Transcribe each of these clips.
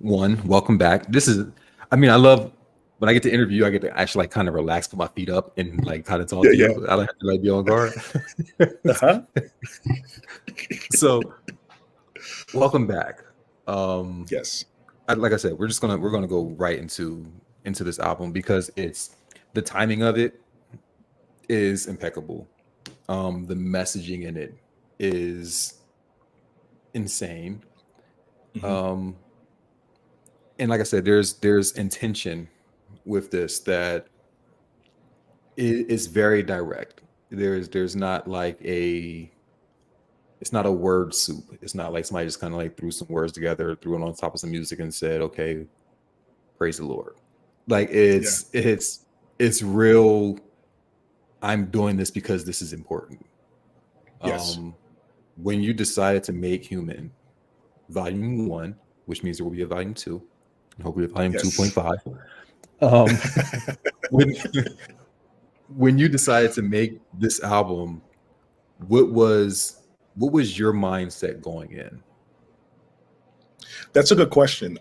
Welcome back. I love when I get to interview, I get to actually like kind of relax, put my feet up and like kind of talk Yeah, to yeah. you. I don't have to like be on guard. Uh-huh. So welcome back. Yes. Like I said, we're gonna go right into this album because it's the timing of it is impeccable. The messaging in it is insane. Hmm. Um, and like I said, there's intention with this that is very direct. There's not like it's not a word soup. It's not like somebody just kind of like threw some words together, threw it on top of some music and said, okay, praise the Lord. Like Yeah. it's real. I'm doing this because this is important. Yes. Um, when you decided to make Human Volume 1, which means there will be a Volume 2, and hopefully a Volume Yes. 2.5. Um, when when you decided to make this album, what was your mindset going in? That's a good question.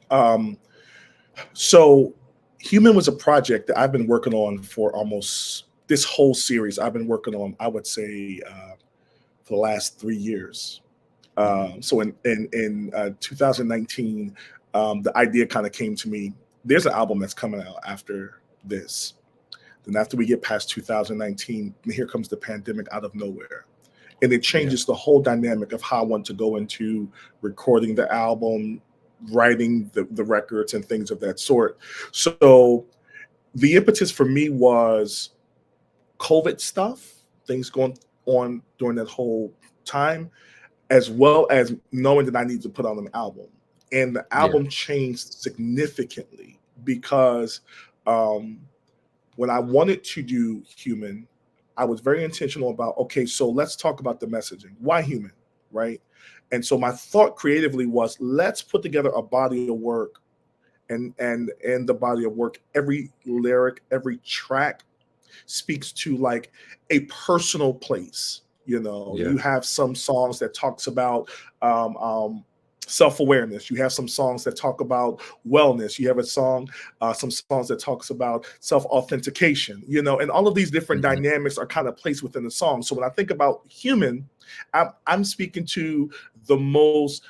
So Human was a project that I've been working on for almost this whole series. I've been working on, I would say, for the last 3 years. So in 2019, the idea kind of came to me. There's an album that's coming out after this. Then after we get past 2019, here comes the pandemic out of nowhere. And it Yeah. changes the whole dynamic of how I want to go into recording the album, writing the records and things of that sort. So the impetus for me was COVID stuff, things going on during that whole time, as well as knowing that I need to put out an album. And the Yeah. album changed significantly because um, when I wanted to do Human, I was very intentional about, okay, so let's talk about the messaging. Why Human, right? And so my thought creatively was, let's put together a body of work, and in the body of work, every lyric, every track speaks to like a personal place. You know, Yeah. you have some songs that talks about um, um, self-awareness. You have some songs that talk about wellness. You have some songs that talks about self-authentication. You know, and all of these different Mhm. dynamics are kind of placed within the song. So when I think about Human, I'm speaking to the most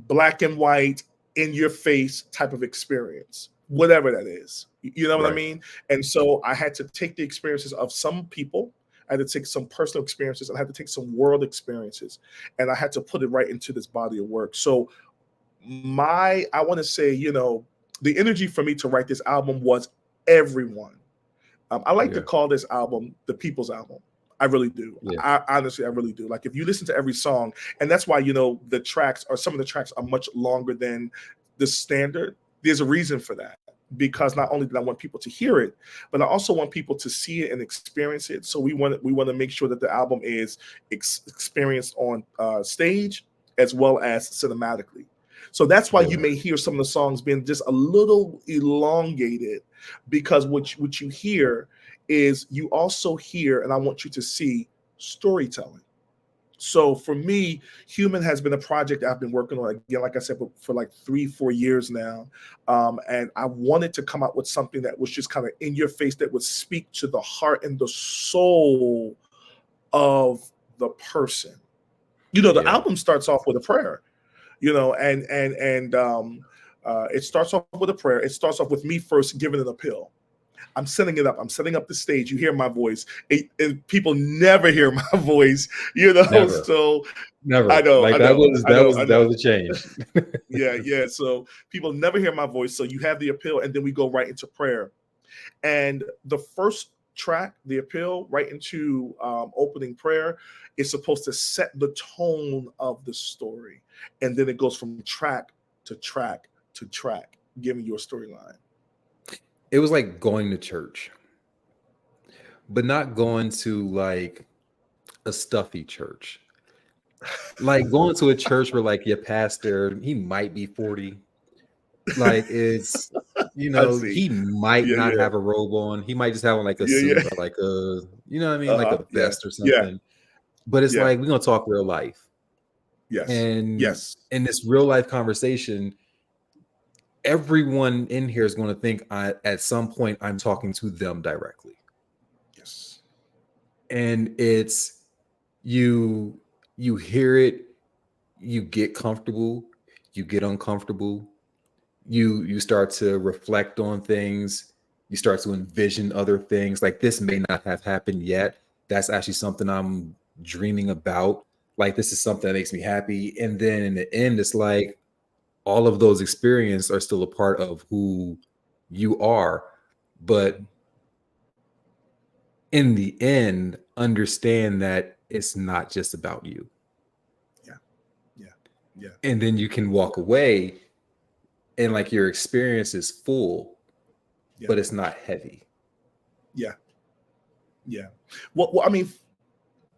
black and white, in your face type of experience, whatever that is. You know what I Right. mean? And so I had to take the experiences of some people. I had to take some personal experiences. I had to take some world experiences, and I had to put it right into this body of work. So I want to say, the energy for me to write this album was everyone. I like to Yeah. call this album the people's album. I really do. Yeah. Honestly, I really do. Like if you listen to every song, and that's why the tracks, or some of the tracks, are much longer than the standard. There's a reason for that, because not only did I want people to hear it, but I also want people to see it and experience it. So we want to make sure that the album is experienced on stage as well as cinematically. So that's why you Yeah. may hear some of the songs being just a little elongated, because what you hear is, you also hear, and I want you to see, storytelling. So for me, Human has been a project I've been working on, again, like I said, for like 3-4 years now. And I wanted to come out with something that was just kind of in your face, that would speak to the heart and the soul of the person. The Yeah. album starts off with a prayer, it starts off with a prayer. It starts off with me first giving an appeal. I'm setting it up. I'm setting up the stage. You hear my voice. And people never hear my voice, Never. So I Never. know, Like I know, I know, I that know. was a change. Yeah, yeah. So people never hear my voice. So you have the appeal, and then we go right into prayer. And the first track, the appeal, right into opening prayer, is supposed to set the tone of the story. And then it goes from track to track to track, giving you a storyline. It was like going to church, but not going to like a stuffy church. Like going to a church where like your pastor, he might be 40. Like it's, I see. he might Yeah, not yeah. have a robe on. He might just have on like a Yeah, suit yeah. or like a, you know what I mean? Like a Uh-huh. Yeah. vest or Yeah. something. But it's Yeah. like we're gonna talk real life. Yes. And Yes. in this real life conversation, everyone in here is going to think at some point I'm talking to them directly. Yes. And it's you hear it, you get comfortable, you get uncomfortable, you start to reflect on things, you start to envision other things, like this may not have happened yet, that's actually something I'm dreaming about, like this is something that makes me happy. And then in the end, it's like all of those experiences are still a part of who you are, but in the end, understand that it's not just about you. Yeah. Yeah. Yeah. And then you can walk away and like your experience is full, Yeah. but it's not heavy. Yeah. Yeah. Well, I mean,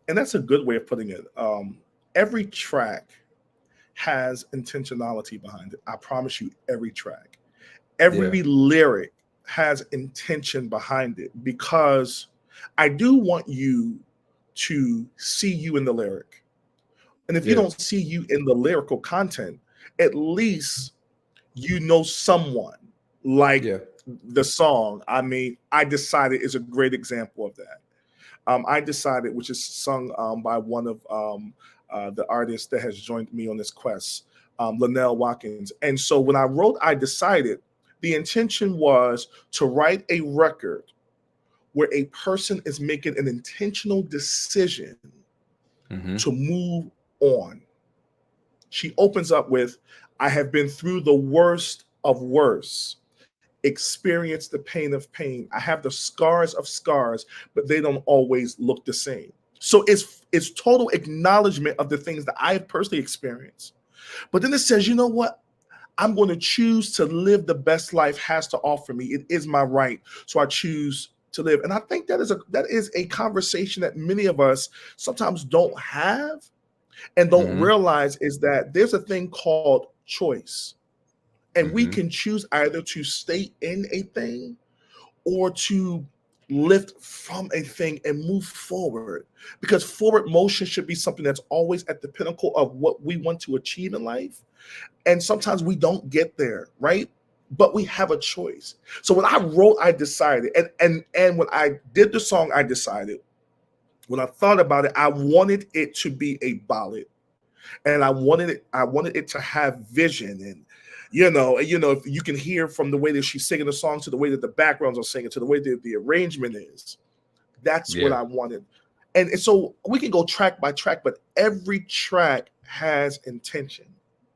and that's a good way of putting it. Every track has intentionality behind it. I promise you, every track, Yeah. every lyric has intention behind it, because I do want you to see you in the lyric. And if you Yeah. don't see you in the lyrical content, at least you know someone, like Yeah. the song. I mean, I Decided is a great example of that. I Decided, which is sung by one of the artists that has joined me on this quest, Linnell Watkins. And so when I wrote I Decided, the intention was to write a record where a person is making an intentional decision Mm-hmm. to move on. She opens up with, I have been through the worst of worst, experienced the pain of pain. I have the scars of scars, but they don't always look the same. So it's total acknowledgement of the things that I have personally experienced. But then it says, you know what? I'm going to choose to live the best life has to offer me. It is my right. So I choose to live. And I think that is a conversation that many of us sometimes don't have and don't Mm-hmm. realize, is that there's a thing called choice. And we Mm-hmm. can choose either to stay in a thing or to lift from a thing and move forward. Because forward motion should be something that's always at the pinnacle of what we want to achieve in life. And sometimes we don't get there, right? But we have a choice. So when I wrote I Decided, and when I did the song I Decided, when I thought about it, I wanted it to be a ballad. And I wanted it to have vision, and if you can hear from the way that she's singing the song, to the way that the backgrounds are singing, to the way that the arrangement is. That's what Yeah. I wanted. And so we can go track by track, but every track has intention.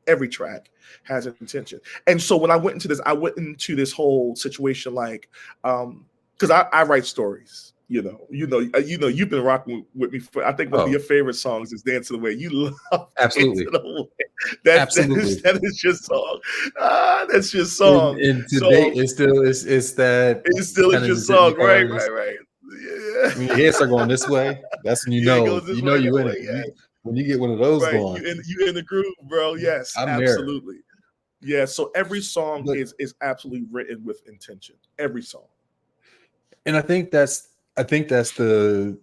Every track has intention. And so when I went into this whole situation like, because I write stories. You've been rocking with me for. I think one of your Oh, favorite songs is "Dancing Away." You love absolutely. "Dancing Away." That Absolutely. is that is your song. That's your And, song. and today So it's still it's that it still kind is of your decision song, right? because Right? Right? when your Yeah. head start going this way, that's when Yeah, it goes this you way know that you in way. it. Yeah. When you get one of those Right. going, You in the groove, bro. Yes, I'm there. absolutely. Yeah. So every song But is absolutely written with intention. Every song. and I think that's the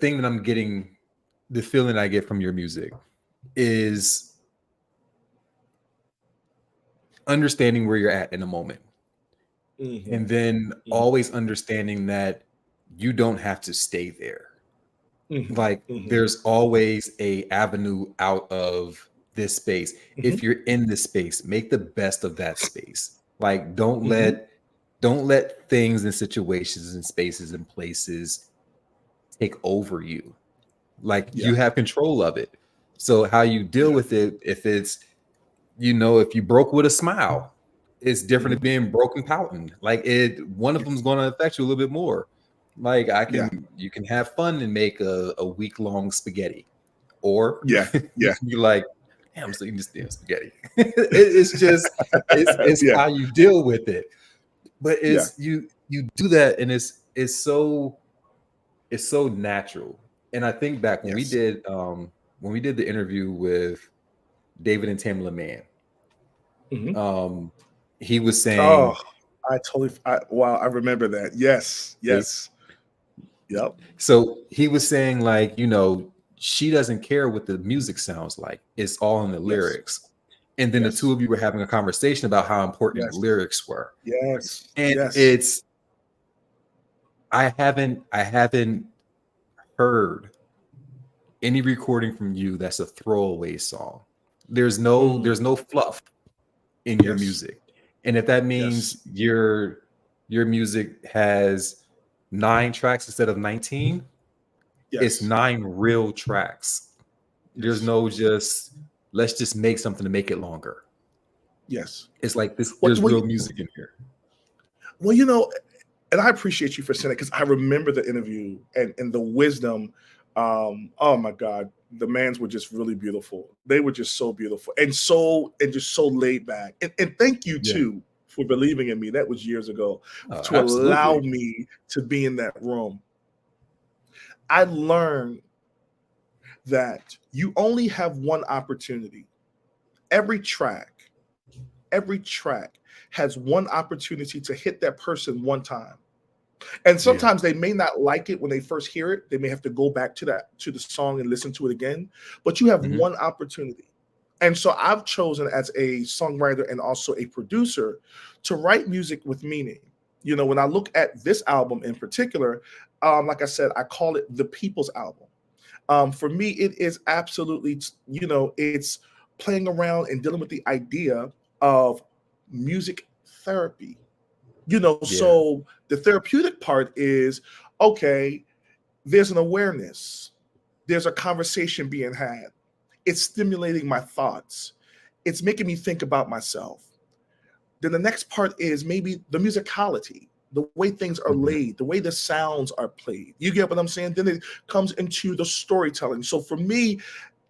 thing that I'm getting, the feeling I get from your music is understanding where you're at in a moment. Hmm. And then Hmm. always understanding that you don't have to stay there. Hmm. Like Hmm. there's always a avenue out of this space. Hmm. If you're in this space, make the best of that space. Like Hmm. don't let things and situations and spaces and places take over you. Like Yeah. you have control of it. So how you deal Yeah. with it, if it's, if you broke with a smile, it's different than Hmm. being broken pouting. Like one of Yeah. them is going to affect you a little bit more. Like Yeah. you can have fun and make a week long spaghetti, or Yeah. you Yeah. can be like, damn, I'm still eating this damn spaghetti. It's just it's Yeah. how you deal with it. But Yeah. it's you do that, and it's so natural. And I think back Yes. when we did the interview with David and Tamla Mann, Hmm. um, he was Oh, saying, wow, I remember that. Yes. Yes. Yep. so he was saying like, she doesn't care what the music sounds like. It's all in the Yes. lyrics. And then the two Yes. of you were having a conversation about how important Yes. lyrics were. Yes. And Yes. I haven't heard any recording from you that's a throwaway song. There's no fluff in your Yes. music. And if that Yes. means your music has 9 tracks instead of 19, it's Yes. 9 real tracks. There's Yes. no just let's just make something to make it longer. Yes. It's like this, What there's well, real music in here. well, and I appreciate you for saying it because I remember the interview and the wisdom. Oh my God, the mans were just really beautiful. They were just so beautiful and just so laid back. And thank you Yeah. too for believing in me. That was years ago to allow Absolutely. me to be in that room. I learned that you only have one opportunity. Every track, every track has one opportunity to hit that person one time. And Yeah. sometimes they may not like it when they first hear it. They may have to go back to the song and listen to it again. But you have Mhm. one opportunity. And so I've chosen as a songwriter and also a producer to write music with meaning. When I look at this album in particular, like I said, I call it the people's album. For me, it is absolutely, it's playing around and dealing with the idea of music therapy. Yeah. So the therapeutic part is okay, there's an awareness, there's a conversation being had, it's stimulating my thoughts, it's making me think about myself. Then the next part is maybe the musicality, the way things are Mhm. laid, the way the sounds are played. You get what I'm saying? Then it comes into the storytelling. So for me,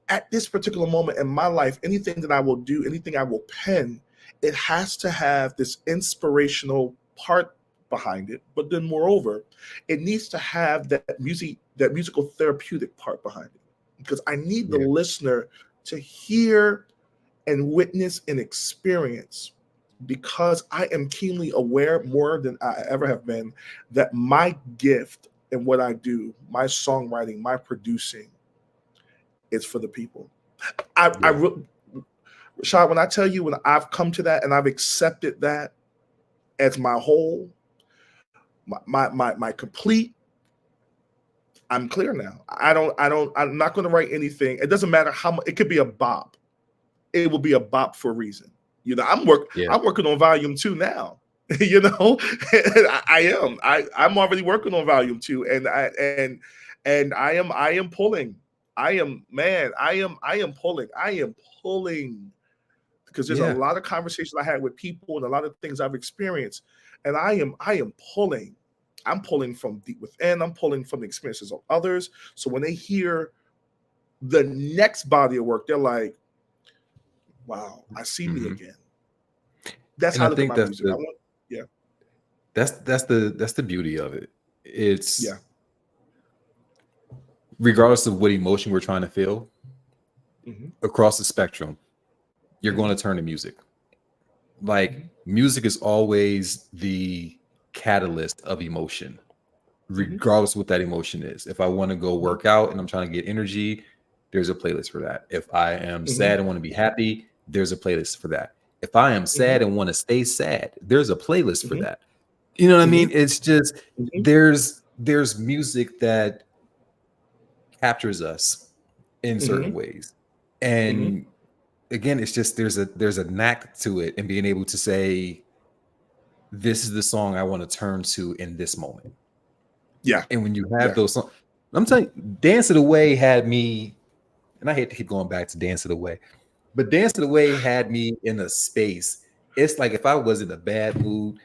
at this particular moment in my life, anything that I will do, anything I will pen, it has to have this inspirational part behind it. But then moreover, it needs to have that musical therapeutic part behind it. Because I need the Yeah. listener to hear and witness and experience, because I am keenly aware more than I ever have been that my gift and what I do, my songwriting, my producing, it's for the people. I Yeah. Rashod, when I tell you, when I've come to that and I've accepted that as my whole, my complete, I'm clear now. I'm not going to write anything. It doesn't matter how much. It could be a bop. It will be a bop for a reason. Yeah. I'm working on volume 2 now. I am. I'm already working on volume 2, and I am pulling. I am pulling. I am pulling because there's a Yeah. lot of conversations I had with people and a lot of things I've experienced, and I am pulling. I'm pulling from deep within. I'm pulling from the experiences of others. So when they hear the next body of work, they're like, "Wow, I see me Mhm. again." That's And how I I look at think my music. I want, yeah, that's the beauty of it. yeah, It's regardless of what emotion we're trying to feel hmm across the spectrum, you're hmm going to turn to music. hmm Like music is always the catalyst of emotion, hmm regardless of what that emotion is. If I want to go hmm work out and I'm trying to get energy, there's a playlist for that. If I am hmm sad and want to be happy, there's a playlist for that. If I am hmm sad and want to stay sad, there's a playlist for hmm that. You know what I hmm mean? It's just hmm there's music that captures us in certain hmm ways. hmm And again, it's just there's a knack to it and being able to say, this is the song I want to turn to in this moment. yeah, And when you have yeah, those songs, I'm telling you, Dance of the Way had me, and I hate to keep going back to Dance of the Way, but Dance of the Way had me in a space. It's like if I was in a bad mood,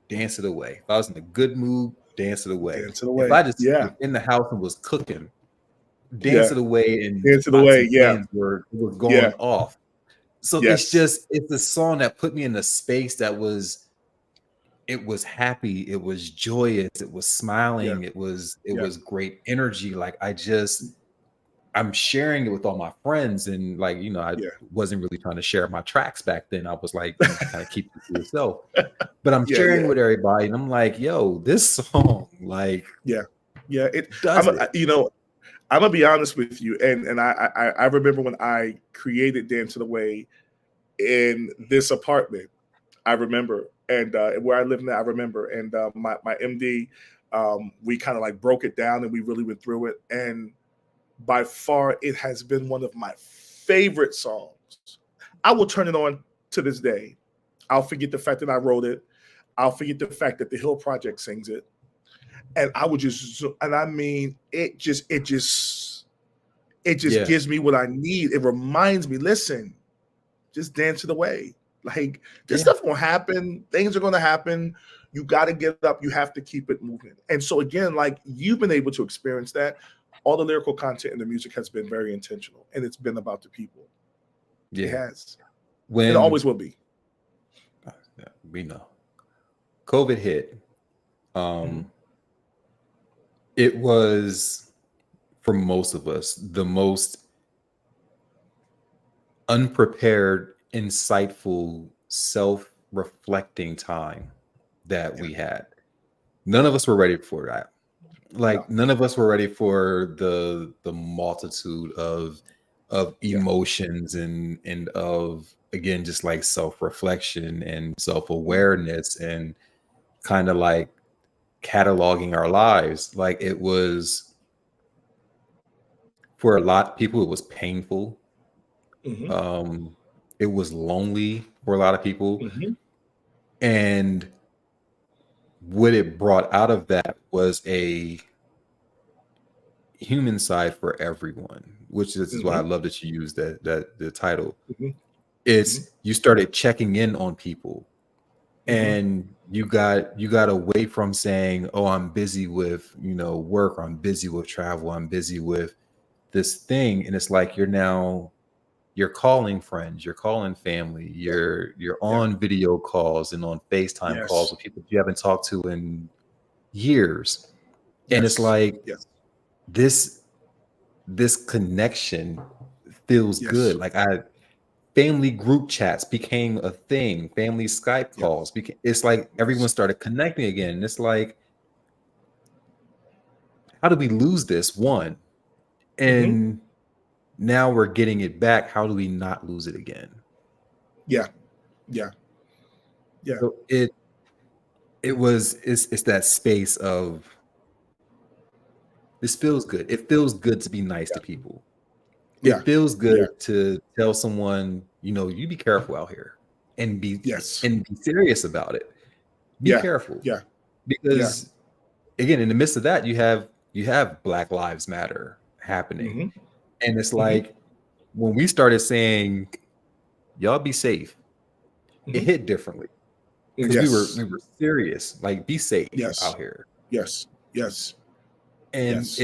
Dance of the Way. If I was in a good mood, Dance of the Way. dance it If away. I just Yeah, was in the house and was cooking, Dance yeah, of the Way and dance it pots away. and Yeah, pans were yeah, going off. So yes, it's a song that put me in a space that it was happy, it was joyous, it was yeah, smiling, it yeah, was great energy. Like I'm sharing it with all my friends, and like I yeah, wasn't really trying to share my tracks back then. I was like, kind of keep it to yourself. But I'm yeah, sharing yeah, with everybody, and I'm like, yo, this song like yeah, yeah. does it. I'm gonna be honest with you, and I remember when I created Dance of the Way. in this apartment. I remember, and where I live now, I remember, and my MD, we kind of like broke it down and we really went through it, and by far it has been one of my favorite songs. I will turn it on to this day. I'll forget the fact that I wrote it. I'll forget the fact that the Hill Project sings it, and I would just, and I mean, it just Yeah. gives me what I need. It reminds me, listen, just dance it away. Like this Yeah. stuff gonna happen. Things are gonna happen. You got to get up. You have to keep it moving. And so again, like you've been able to experience that. All the lyrical content in the music has been very intentional, and it's been about the people. It Yeah. has, and it When always will be. yeah, we know COVID hit, Mm-hmm. um, it was for most of us the most unprepared, insightful, self-reflecting time that Yeah. we had. None of us were ready for that. No. Like none of us were ready for the multitude of Yeah. emotions and of again just like self-reflection and Mm-hmm. self-awareness and kind of like cataloging our lives. Like it was for a lot of people, it was painful. Mm-hmm. Um, it was lonely for a lot of people. Mm-hmm. And what it brought out of that was a human side for everyone, which is why I Mm-hmm. love that you used that the title. Mm-hmm. Mm-hmm. It's you started checking in on people Mm-hmm. and you got away from saying, oh, I'm busy with, work, or I'm busy with travel, I'm busy with this thing. And it's like you're calling friends, you're calling family, Yeah. you're Yeah. on video calls and on FaceTime calls Yes. with people you haven't talked to in years. And it's Yes. like Yes. this this connection feels good. Yes. Like I family group chats became a thing. Family Skype Yeah. calls became it's like everyone Yes. started connecting again. And it's like, how did we lose this? One. Mm-hmm. And now we're getting it back. How do we not lose it again? Yeah. Yeah. Yeah. So it's that space of this feels good. It feels good to be nice to people. Yeah. It feels good Yeah. to tell someone, you be careful out here and be Yes. and be serious about it. Be Yeah. careful. Yeah. Yeah. Because again, in the midst of that, you have Black Lives Matter happening. Mm-hmm. And it's Mm-hmm. like when we started saying, y'all be safe, it Mm-hmm. hit differently because we were Yes. we were serious. Like, be safe Yes. out here. Yes. Yes. And Yes.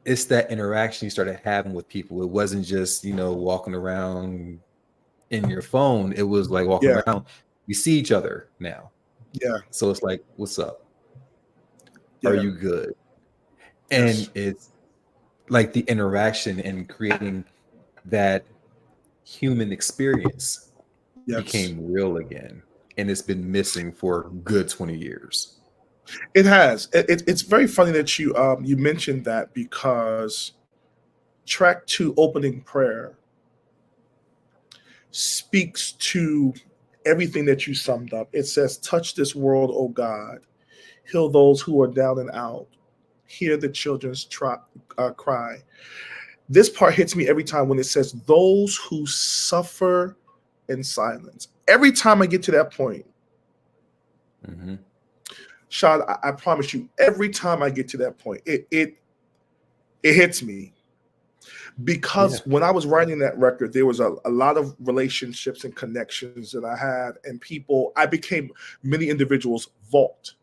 it's that interaction you started having with people. It wasn't just, walking around in your phone. It was like walking Yeah. around. We see each other now. Yeah. So it's like, what's up? Are Yeah. you good? And Yes. it's like the interaction and creating that human experience Yes. became real again. And it's been missing for a good 20 years. It has. It's very funny that you mentioned that because track two, opening prayer, speaks to everything that you summed up. It says, "Touch this world, O God, heal those who are down and out, hear the children's cry." This part hits me every time when it says, "Those who suffer in silence." Every time I get to that point, Mhm. Shad, I promise you, every time I get to that point, it hits me Yeah. because when I was writing that record, there was a lot of relationships and connections that I had, and people. I became many individuals' vault,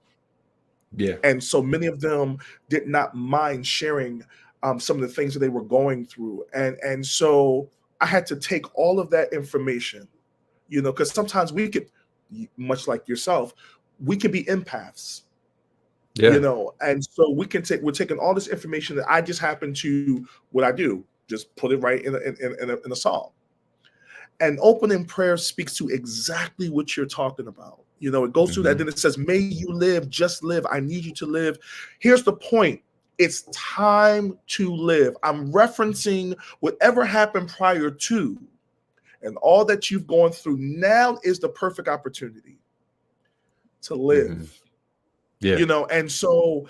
Yeah. and so many of them did not mind sharing some of the things that they were going through, and so I had to take all of that information, because sometimes we could, much like yourself, we could be empaths, Yeah. and so we're taking all this information that I just happen to what I do, just put it right in a song. And opening prayer speaks to exactly what you're talking about. It goes through that, Mhm. then it says, "May you live, just live. I need you to live." Here's the point. It's time to live. I'm referencing whatever happened prior to. and all that you've gone through, now is the perfect opportunity to live. Yeah. You know, and so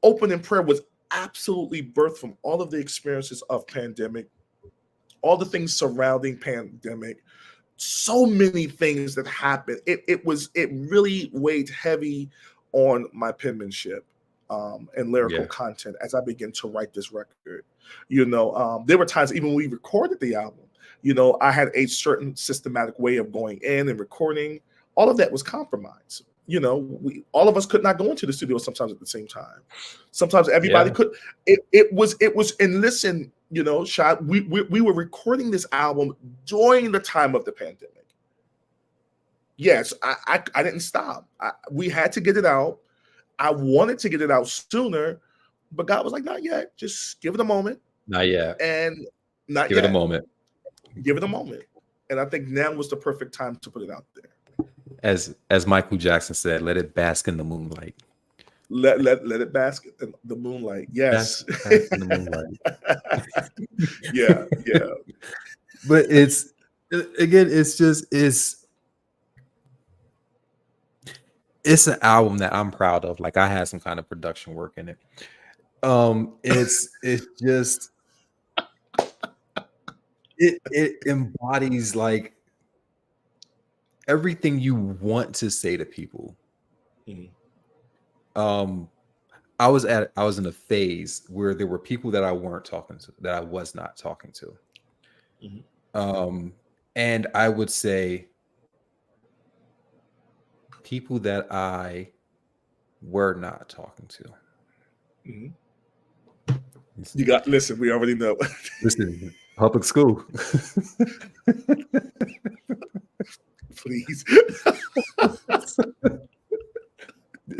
opening prayer was absolutely birthed from all of the experiences of pandemic, all the things surrounding pandemic, so many things that happened. It really weighed heavy on my penmanship and lyrical Yeah. content as I began to write this record. You know, there were times even when we recorded the album, you know, I had a certain systematic way of going in and recording. All of that was compromised. You know, all of us could not go into the studio sometimes at the same time. Sometimes everybody Yeah. could. It was. And listen, you know, Shad, we were recording this album during the time of the pandemic. Yes, I didn't stop. We had to get it out. I wanted to get it out sooner, but God was like, not yet. Just give it a moment. Not yet. And not Give it a yet. moment. Give it a moment. And I think now was the perfect time to put it out there. As Michael Jackson said, let it bask in the moonlight. Let it bask in the moonlight. Yes. Bask in the moonlight. Yeah. But it's again, it's an album that I'm proud of. Like I had some kind of production work in it. It's just it embodies like everything you want to say to people. Mhm. I was in a phase where there were people that I weren't talking to, that I was not talking to. Mhm. And I would say people that I were not talking to. Mhm. You got, listen, we already know. Listen, public school. Please.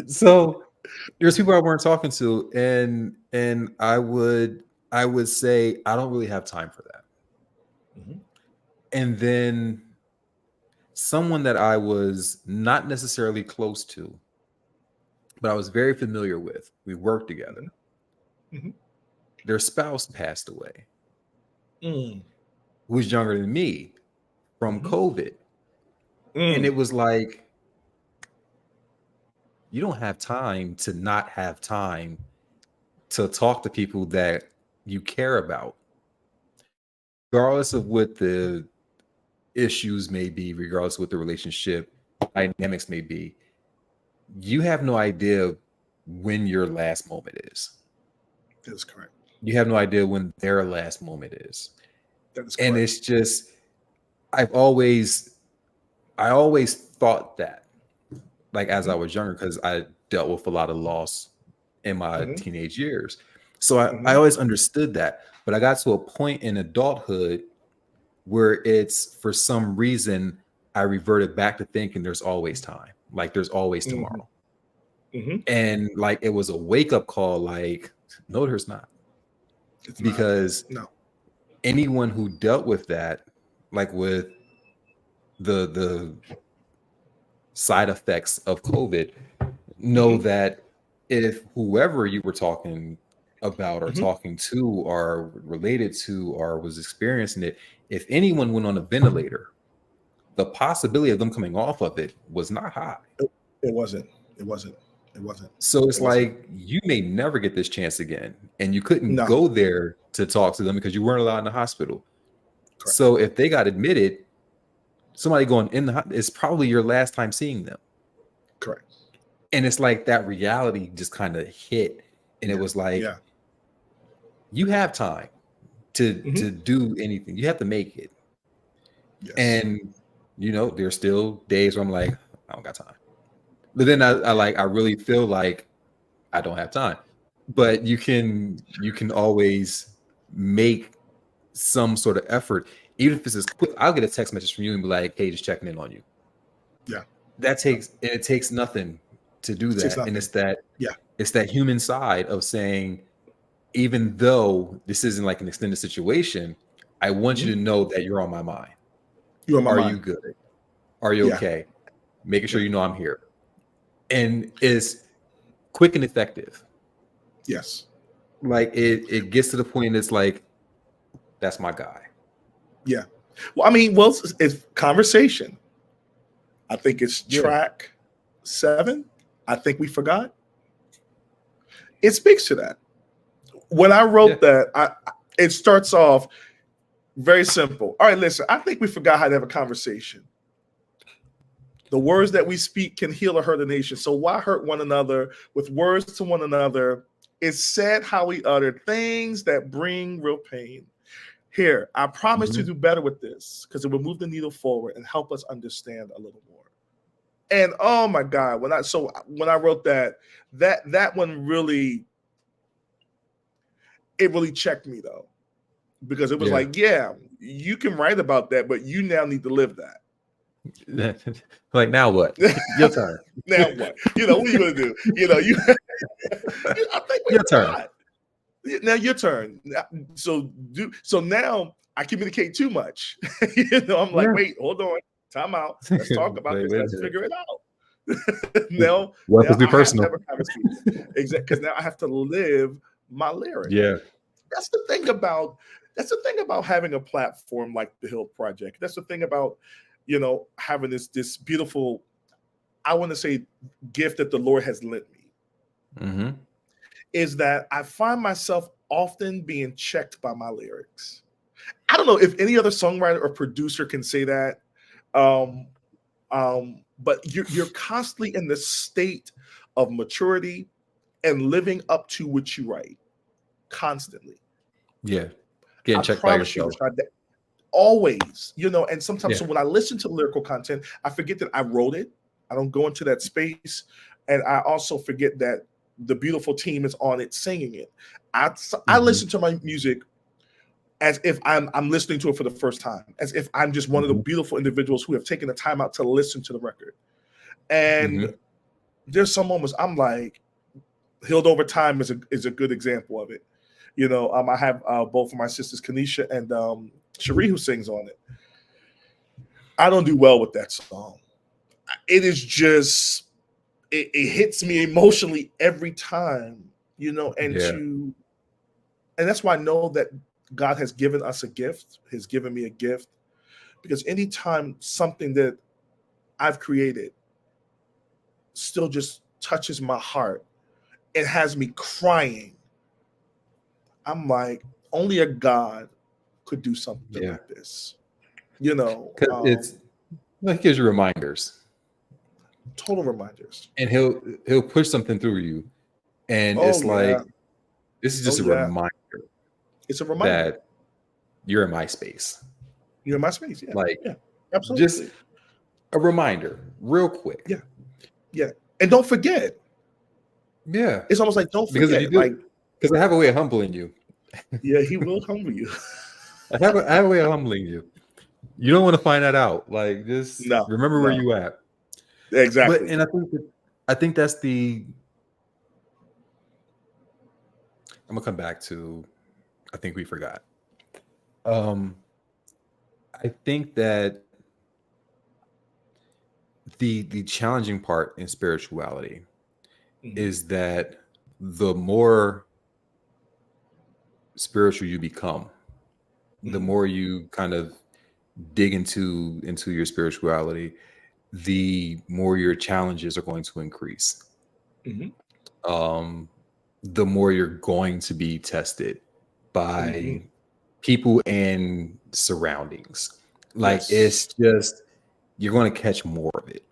So there's people I weren't talking to, and I would say I don't really have time for that. Mhm. And then someone that I was not necessarily close to, but I was very familiar with, we worked together. Mhm. Their spouse passed away, Mm. who was younger than me from Mhm. COVID. And it was like, you don't have time to not have time to talk to people that you care about, regardless of what the issues may be, regardless of what the relationship dynamics may be. You have no idea when your last moment is. That is correct. You have no idea when their last moment is. That is And correct. it's just, I always thought that, like as I was younger, because I dealt with a lot of loss in my Mhm. teenage years. So I Mhm. always understood that. But I got to a point in adulthood where it's, for some reason, I reverted back to thinking there's always time. Like there's always Mhm. tomorrow. Mhm. And like it was a wake-up call, like, no, there's not. It's not. Because No. anyone who dealt with that, like with the side effects of COVID, know Mhm. that if whoever you were talking about or Mhm. talking to or related to or was experiencing it, if anyone went on a ventilator, the possibility of them coming off of it was not high. It wasn't. It wasn't. It wasn't. So It it's wasn't. like you may never get this chance again. And you couldn't No. go there to talk to them because you weren't allowed in the hospital. Correct. So if they got admitted, somebody going in the it's probably your last time seeing them. Correct. And it's like that reality just kind of hit. And it was like, Yeah. you have time to Mhm. do anything. You have to make it. Yes. And there's still days where I'm like, I don't got time. But then I really feel like I don't have time. But you can always make some sort of effort, even if it's as quick. I'll get a text message from you and be like, hey, just checking in on you. Yeah. It takes nothing to do It takes that. And nothing. Yeah. it's that human side of saying, even though this isn't like an extended situation, I want you Mhm. to know that you're on my mind. You're on my Are you mind. good? Are you Yeah. okay? Making sure Yeah. you know I'm here. And it's quick and effective. Yes. Like it gets to the point it's like, that's my guy. Yeah. Well, I mean, well, it's conversation. I think it's Yeah. track 7. I think we forgot. It speaks to that. When I Yeah. wrote that, it starts off very simple. All right, listen, I think we forgot how to have a conversation. The words that we speak can heal or hurt a nation. So why hurt one another with words to one another? It's said how we utter things that bring real pain. Here, I promise to Mhm. do better with this because it will move the needle forward and help us understand a little more. And oh my God, when I wrote that one really, it really checked me though, because it was Yeah. like, yeah, you can write about that, but you now need to live that. Like, now what? Your turn. Now what? What are you gonna do? I think we Your turn. forgot. Now your turn. So now I communicate too much. I'm like, Yeah. wait, hold on, time out. Let's talk about Wait, this. wait a Let's minute. figure it out. now, What now could be I have to personal? have a conversation. Exactly, because now I have to live my lyric. Yeah. That's the thing about having a platform like the Hill Project. That's the thing about having this beautiful, I want to say, gift that the Lord has lent me, Mm-hmm. is that I find myself often being checked by my lyrics. I don't know if any other songwriter or producer can say that, um, but you're constantly in this state of maturity and living up to what you write constantly. Yeah. I Getting checked by promise you, yourself. Rashod, that always, and sometimes, Yeah. so when I listen to lyrical content, I forget that I wrote it. I don't go into that space. And I also forget that the beautiful team is on it singing it. I Mm-hmm. listen to my music as if I'm listening to it for the first time, as if I'm just one of the Mm-hmm. beautiful individuals who have taken the time out to listen to the record. And Mm-hmm. there's some moments I'm like, Healed Over Time is a good example of it. I have both of my sisters, Kanisha and Cherie, who sings on it. I don't do well with that song. It is just it hits me emotionally every time, Yeah. and that's why I know that God has given us a gift, has given me a gift, because anytime something that I've created still just touches my heart, it has me crying. I'm like, only a God could do something Yeah. like this. Because it's like, gives you reminders, Total reminders. and he'll push something through you, and Oh it's yeah. like, this is Oh just a yeah. reminder It's a reminder. that you're in my space. You're in my space. Yeah. Like, Yeah. just Absolutely. a reminder, real quick. Yeah. Yeah. And don't forget. Yeah. It's almost like don't Because if you forget. do, Like, because I have a way of humbling you. yeah, he will humble you. I have a way of humbling you. You don't want to find that out. Like, just No, remember where no. you at. But Exactly. and I think that's the. I'm gonna come back to. I think we forgot. Um, I think that the challenging part in spirituality Mhm. is that the more spiritual you become, the Mhm. more you kind of dig into your spirituality, the more your challenges are going to increase. Mhm. Um, the more you're going to be tested Mhm. by people and surroundings. Like, Yes. it's just, you're going to catch more of it,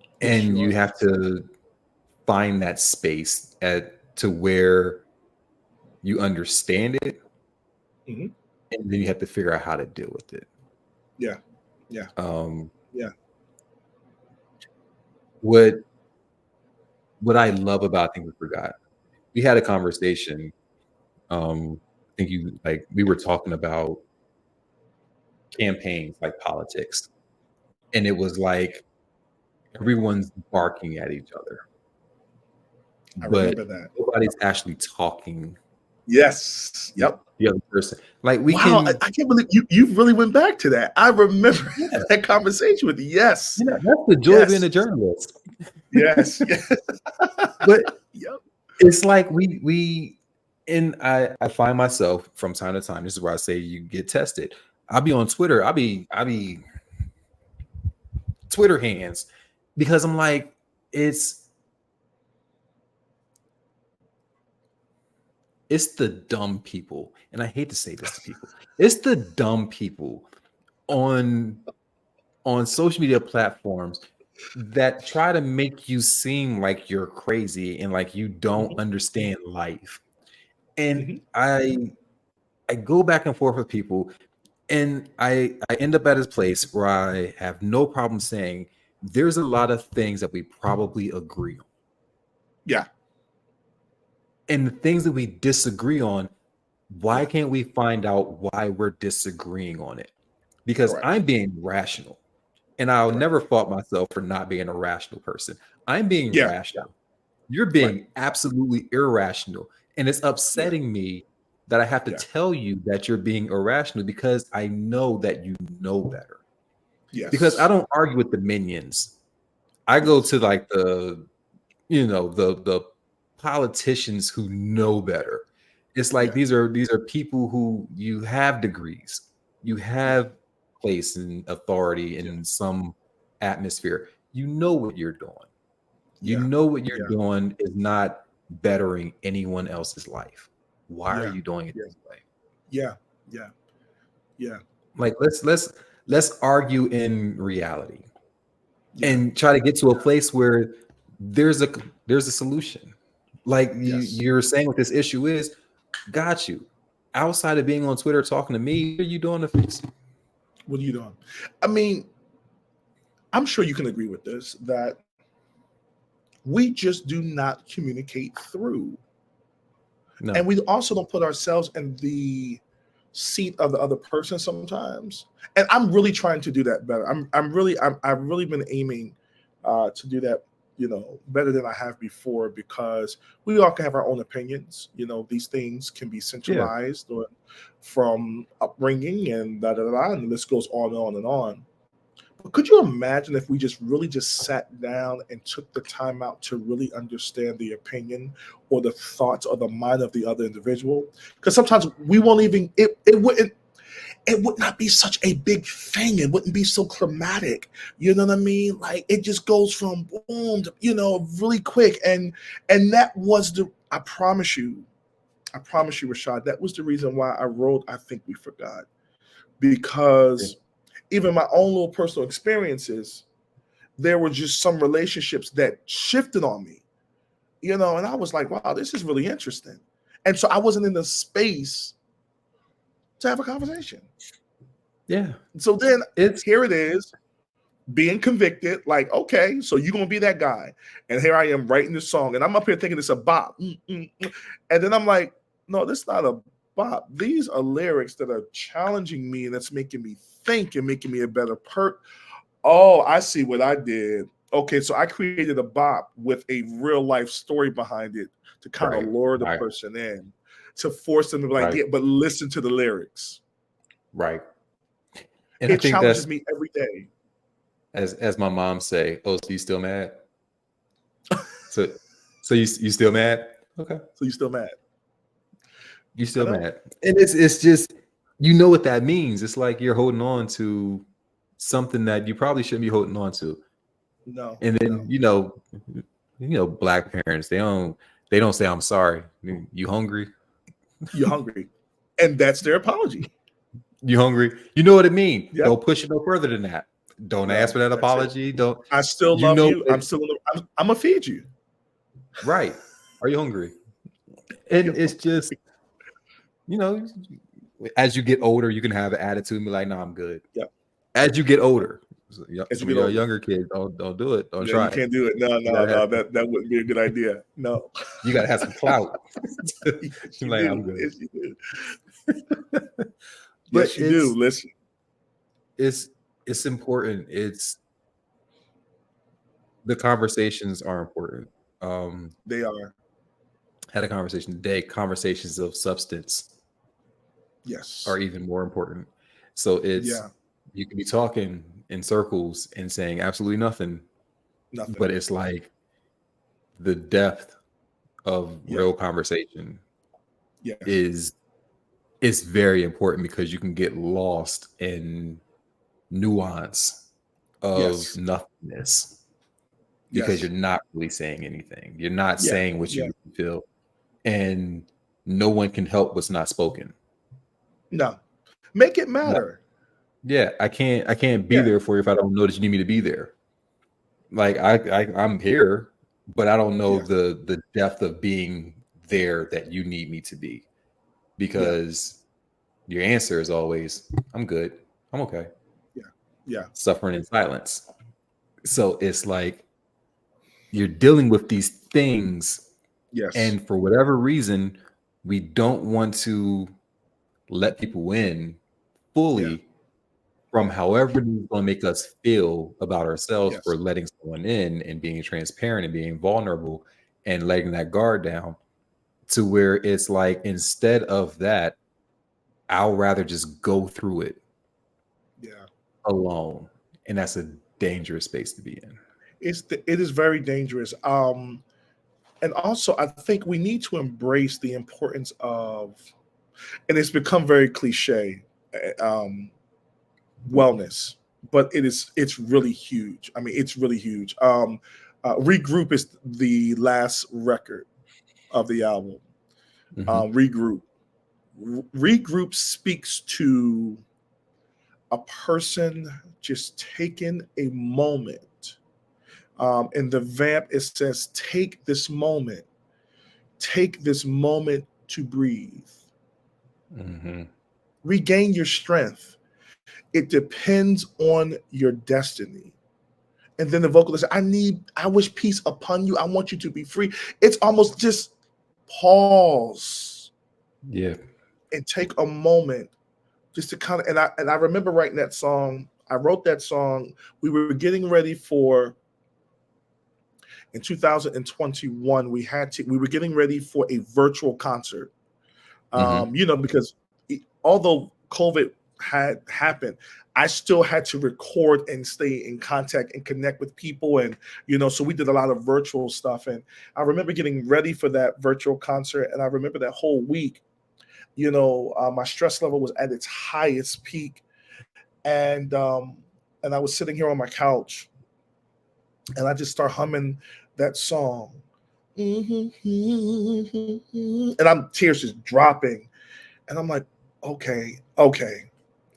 Yes, and you you are. have to find that space at to where you understand it, Mhm. and then you have to figure out how to deal with it. Yeah. Yeah. Um, Yeah. what what I love about, I think we forgot. We had a conversation. I think you like we were talking about campaigns, like politics, and it was like everyone's barking at each other, I but remember that. nobody's actually talking Yes. to Yep. the other person. Like, we Wow. I, can, I can't believe you really went back to that. I remember yeah, that conversation with you. Yes. that's the joy of being Yes. a journalist. Yes. Yes. But Yep. it's like we and I find myself from time to time. This is where I say you get tested. I'll be on Twitter. I'll be Twitter hands because I'm like, it's the dumb people, and I hate to say this to people. It's the dumb people on social media platforms that try to make you seem like you're crazy and like you don't Mhm, understand life. And mhm. I go back and forth with people, and I end up at this place where I have no problem saying there's a lot of things that we probably agree on. Yeah, And the things that we disagree on, why yeah, can't we find out why we're disagreeing on it? Because correct, I'm being rational. And I'll correct. never fault myself for not being a rational person. I'm being Yeah, yeah, rational. You're right. being absolutely irrational. And it's Yeah, upsetting me that I have to yeah, tell you that you're being irrational because I know that you know better. Because I yes, don't argue with the minions. I go yes, to like the politicians who know better. It's like yeah, these are people who you have degrees, you yeah, have place and authority yeah, in some atmosphere. You know what you're doing. You yeah, know what you're yeah, doing is not bettering anyone else's life. Why are yeah, you doing it yeah, this way? yeah, yeah, yeah, Like let's argue in reality yeah, and try to get to a place where there's a there's a solution. Like yes. you're saying what this issue is, got you. Outside of being on Twitter talking to me, what are you doing to fix it? What are you doing? I mean, I'm sure you can agree with this that we just do not communicate through. And No. we also don't put ourselves in the seat of the other person sometimes. And I'm really trying to do that better. I've really been aiming to do that, better than I have before because we all can have our own opinions. These things can be Yeah. centralized or from upbringing and da da da, da, and the list goes on and on and on. But could you imagine if we just sat down and took the time out to really understand the opinion or the thoughts or the mind of the other individual? Because sometimes we won't even it would not be such a big thing. It wouldn't be so climatic. You know what I mean? Like it just goes from boom to, really quick. And that was the I promise you, Rashad, that was the reason why I wrote I Think We Forgot. Yeah. Because even my own little personal experiences, there were just some relationships that shifted on me, and I was like, wow, this is really interesting. And so I wasn't in the space to have a conversation. Yeah. So then It's here it is, being convicted, like, okay, so you're gonna be that guy. And here I am writing this song, and I'm up here thinking it's a bop. And then I'm like, no, this is not a bop. These are lyrics that are challenging me and that's making me think and making me a better Oh, I see what I did. Okay, so I created a bop with a real life story behind it to kind of right. lure the Right. person in, to force them to be like, Right. yeah, but listen to the lyrics. Right. And I It think challenges that's me every day. as my mom say, oh, so you still mad? So you still mad? Okay. So you still mad? You I still know. mad. And it's just you know what that means. It's like you're holding on to something that you probably shouldn't be holding on to. No, And then, no. black parents, they don't say I'm sorry. You hungry? You're hungry. And that's their apology. You hungry? You know what it means. Yep. Don't push it no further than that. Don't ask No, for that that's it. apology. Don't I still you love know you. I'm it, still I'm gonna feed you. right. Are you hungry? And You're it's just, hungry. you know, as you get older, you can have an attitude and be like, no, I'm good. Yep. As you get older. As you Some of get your older. younger kids don't do it. Don't No, try you it. can't do it. No, You no, gotta have no. That wouldn't be a good idea. No. you gotta have some clout. Yes, You're you like, I'm do. good. Yes, you do. But Yes, you do. Listen, it's it's important. It's the conversations are important. Um, they are. had a conversation today. Conversations of substance are Yes. even more important. So it's Yeah. you can be talking in circles and saying absolutely nothing, but Nothing. it's like the depth of Yeah. real conversation Yes. is it's very important because you can get lost in nuance of Yes. nothingness because you're Yes. not really saying anything. You're not Yeah. saying what you Yeah. really feel, and no one can help what's not spoken. No. Make it Like, matter. yeah, I can't be Yeah. there for you if I don't know that you need me to be there. Like I'm here, but I don't know Yeah. the depth of being there that you need me to be, Yeah. because your answer is always, I'm good, I'm okay, Yeah. Yeah. suffering in silence. So it's like you're dealing with these things, Yes. and for whatever reason, we don't want to let people in Yeah. fully from however it's going to make us feel about ourselves for Yes. letting someone in and being transparent and being vulnerable and letting that guard down, to where it's like, instead of that, I'll rather just go through it Yeah. alone. And that's a dangerous space to be in. It is very dangerous. And also I think we need to embrace the importance of, and it's become very cliche, um, wellness, but it's really huge. I mean, it's really huge. Regroup is the last record of the album. Hmm. Regroup. Regroup speaks to a person just taking a moment. In the vamp, it says, take this moment to breathe, Hmm. regain your strength. It depends on your destiny. And then the vocalist, I wish peace upon you. I want you to be free. It's almost just pause Yeah. and take a moment just to kind of, and I remember writing that song. I wrote that song. We were getting ready for, in 2021, we were getting ready for a virtual concert. Hmm. Because although COVID had happened, I still had to record and stay in contact and connect with people. And, so we did a lot of virtual stuff. And I remember getting ready for that virtual concert. And I remember that whole week, my stress level was at its highest peak. And, and I was sitting here on my couch and I just start humming that song. And I'm tears just dropping. And I'm like, okay,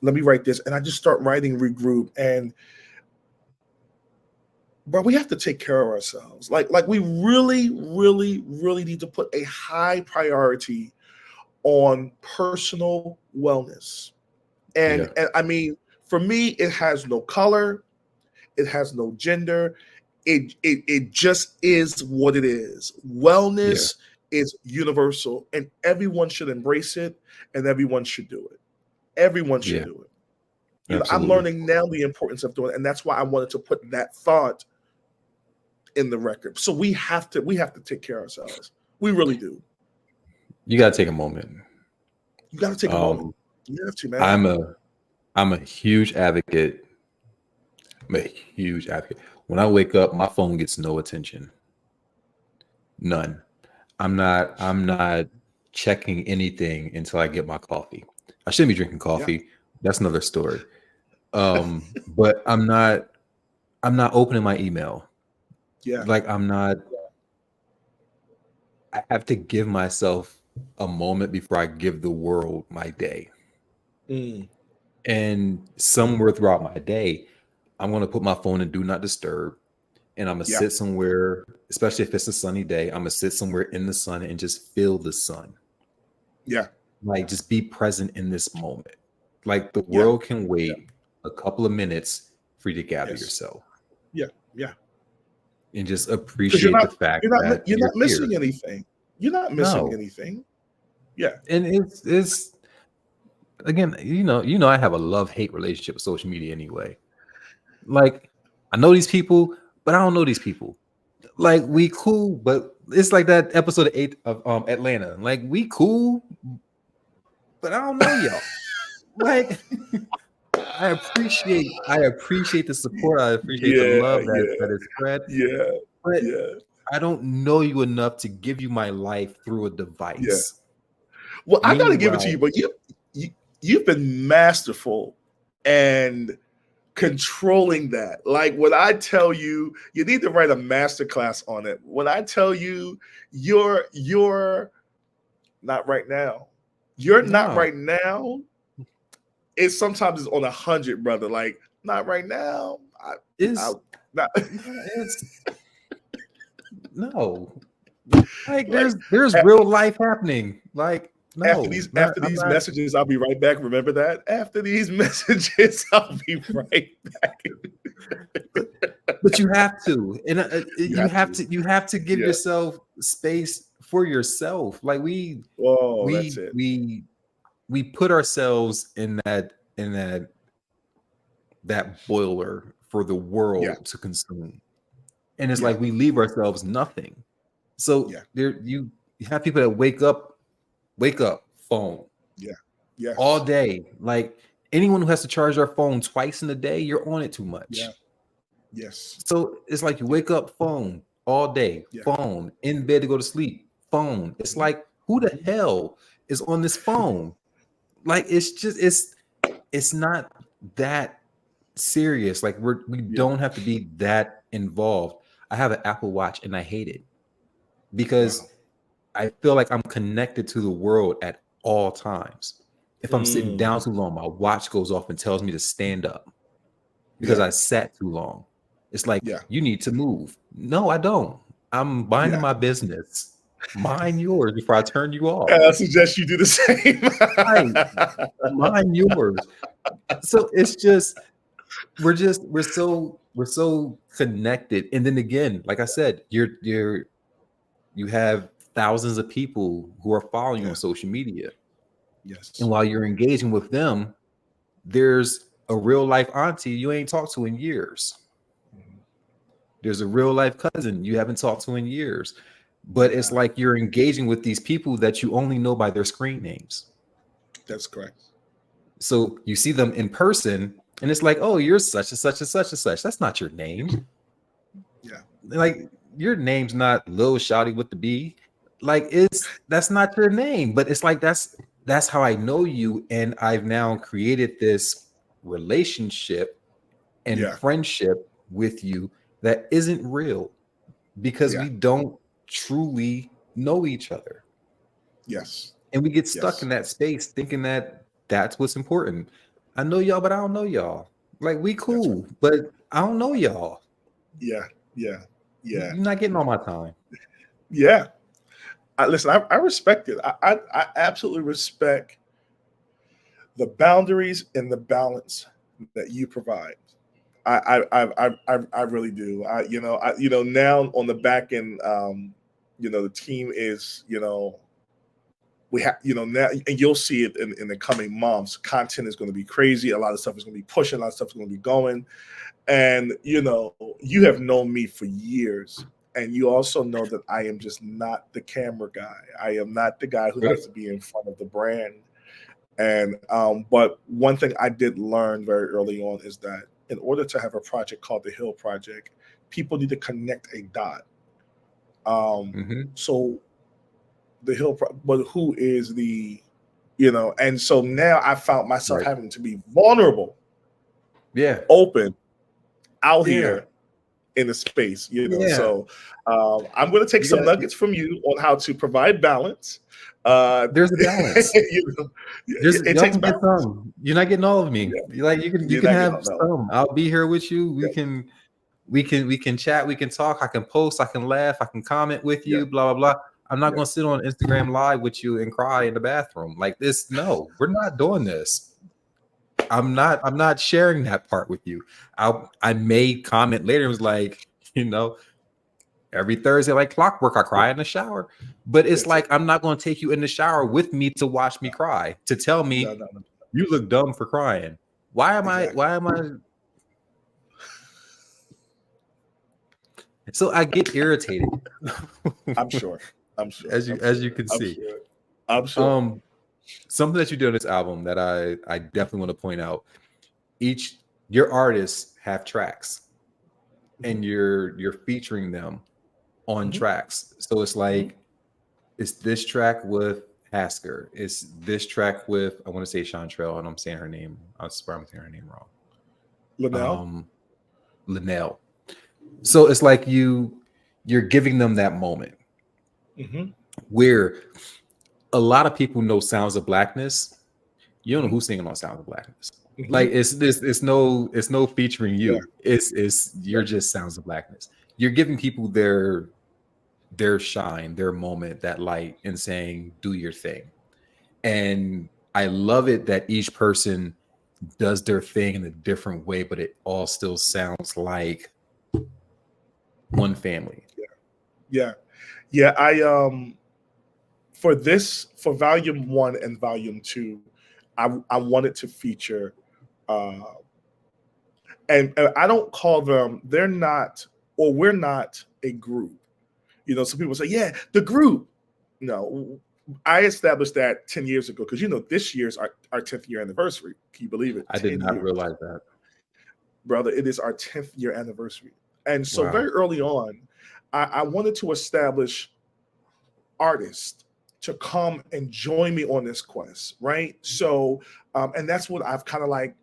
let me write this. And I just start writing Regroup. And bro, we have to take care of ourselves. Like we really, really, really need to put a high priority on personal wellness. And Yeah. and I mean, for me, it has no color, it has no gender. It just is what it is. Yeah. Wellness is universal, and everyone should embrace it, and everyone should do it. Everyone should Yeah. do it. I'm Absolutely. learning now the importance of doing it, and that's why I wanted to put that thought in the record. So we have to take care of ourselves. We really do. You got to take a moment. You got to take a moment. Um, You have to, man. I'm a I'm a huge advocate. I'm a huge advocate. When I wake up, my phone gets no attention. None. I'm not checking anything until I get my coffee. I shouldn't be drinking Yeah, coffee. That's another story. But I'm not opening my email. yeah, Like, I have to give myself a moment before I give the world my day. mm, And somewhere throughout my day, I'm going to put my phone in do not disturb, and I'm going to yeah, sit somewhere, especially if it's a sunny day. I'm going to sit somewhere in the sun and just feel the sun. yeah, Like, just be present in this moment. Like, the yeah, world can yeah. wait a couple of minutes for you to gather Yes, yourself yeah, yeah. and just Because appreciate the fact that you're you're not here. missing anything. You're not missing No. anything. Yeah, And it's again, I have a love-hate relationship with social media anyway. Like, I know these people, but I don't know these people. Like, we cool, but it's like that episode of 8 of Atlanta. Like, we cool, but I don't know y'all. Like, I appreciate the support. I appreciate the yeah, love that yeah, is spread, yeah, but yeah, I don't know you enough to give you my life through a yeah. device. Well, I gotta give it to Meanwhile, you, but you've been masterful and controlling that. Like when I tell you, you need to write a master class on it. When I tell you, you're not right now. You're not No, right now. It sometimes is on 100, brother. Like not right now. I it's not. it's no. Like there's real life happening. Like no, not After I'm these not. messages, I'll be right back. Remember that. After these messages, I'll be right back. But but you have to, and You have to. you have to give Yeah. yourself space for yourself. Like Oh, that's we it. we we put ourselves in that boiler for the Yeah. world to consume, and it's Yeah. like we leave ourselves nothing. So Yeah. there you have people that wake up, phone Yeah. all Yes. day. Like anyone who has to charge their phone twice in a day, you're on it too Yeah. much. Yes. So it's like you Yeah. wake up, phone all day, Yeah. phone in bed to go to sleep, phone. It's Mhm. like who the hell is on this phone? Like it's not that serious. Like we Yeah. don't have to be that involved. I have an Apple Watch and I hate it because Wow. I feel like I'm connected to the world at all times. If I'm sitting Mm. down too long, my watch goes off and tells me to stand up because Yeah. I sat too long. It's like, Yeah. you need to move. No, I don't. I'm minding Yeah. my business. Mind yours before I turn you off. And I suggest you do the same. Right. Mind yours. So it's just we're so connected. And then again, like I said, you have thousands of people who are following you Yeah. on social media. And Yes. while you're engaging with them, there's a real life auntie you ain't talked to in years. Mhm. There's a real life cousin you haven't talked to in years. But it's Yeah. like you're engaging with these people that you only know by their screen names. That's correct. So you see them in person and it's like, oh, you're such and such and such and such. That's not your name. Yeah. Like your name's not Lil Shotty with the B. Like that's not your name. But it's like that's how I know you. And I've now created this relationship and Yeah. friendship with you that isn't real because Yeah. we don't truly know each other. Yes. And we get stuck Yes. in that space thinking that that's what's important. I know y'all, but I don't know y'all. Like we That's right. cool, but I don't know y'all. Yeah. Yeah. Yeah. You're not getting all my time. Yeah. Listen, I respect it. I absolutely respect the boundaries and the balance that you provide. I really do. Now on the back end, the team is, we have, now, and you'll see it in the coming months. Content is going to be crazy. A lot of stuff is going to be pushing. A lot of stuff is going to be going. And you have known me for years, and you also know that I am just not the camera guy. I am not the guy who Good. likes to be in front of the brand. And but one thing I did learn very early on is that in order to have a project called the Hill Project, people need to connect a dot. Mm-hmm. So the but who is and so now I found myself Right. having to be vulnerable, Yeah. open out Yeah. here in the space. Yeah. So I'm going to take You some got nuggets from you on how to provide balance. there's a balance. It Y'all takes can get balance. some. You're not getting all of me. Yeah, Like you you're can not getting have on that one. some. I'll be here with you. Yeah, We can chat, we can talk, I can post, I can laugh, I can comment with yeah, you, blah blah blah. I'm not yeah, gonna sit on Instagram live with you and cry in the bathroom. Like this, no, we're not doing this. I'm not sharing that part with you. I may comment later and was like, every Thursday, like clockwork, I yeah. cry in the shower. But it's That's it. like I'm not gonna take you in the shower with me to watch me cry, to tell No, me no, no. you look dumb for crying. Exactly. Why am I so I get irritated I'm sure. I'm sure. as I'm you sure. can I'm see. sure. I'm sure. Um, something that you do on this album that I definitely want to point out. Each your artists have tracks Mhm, and you're featuring them on mhm, tracks. So it's mhm. like it's this track with Tasker. It's this track with, I want to say Chantrell, and I'm saying her name. I swear I'm saying her name wrong. Linnell. Linnell. So it's like you're giving them that moment Mm-hmm. where a lot of people know Sounds of Blackness. You don't know Mm-hmm. who's singing on Sounds of Blackness. Mm-hmm. Like it's no featuring Yeah. you. It's you're just Sounds of Blackness. You're giving people their shine, their moment, that light, and saying, do your thing. And I love it that each person does their thing in a different way, but it all still sounds like one family. Yeah. Yeah. For volume 1 and volume 2, I wanted to feature, uh and I don't call them, they're not, or we're not a group. Some people say, yeah, the group. No, I established that 10 years ago, because this year's our 10th year anniversary. Can you believe it? I did 10 not years. realize that. Brother, it is our 10th year anniversary. And so Wow. very early on, I wanted to establish artists to come and join me on this quest, right? So, and that's what I've kind of like,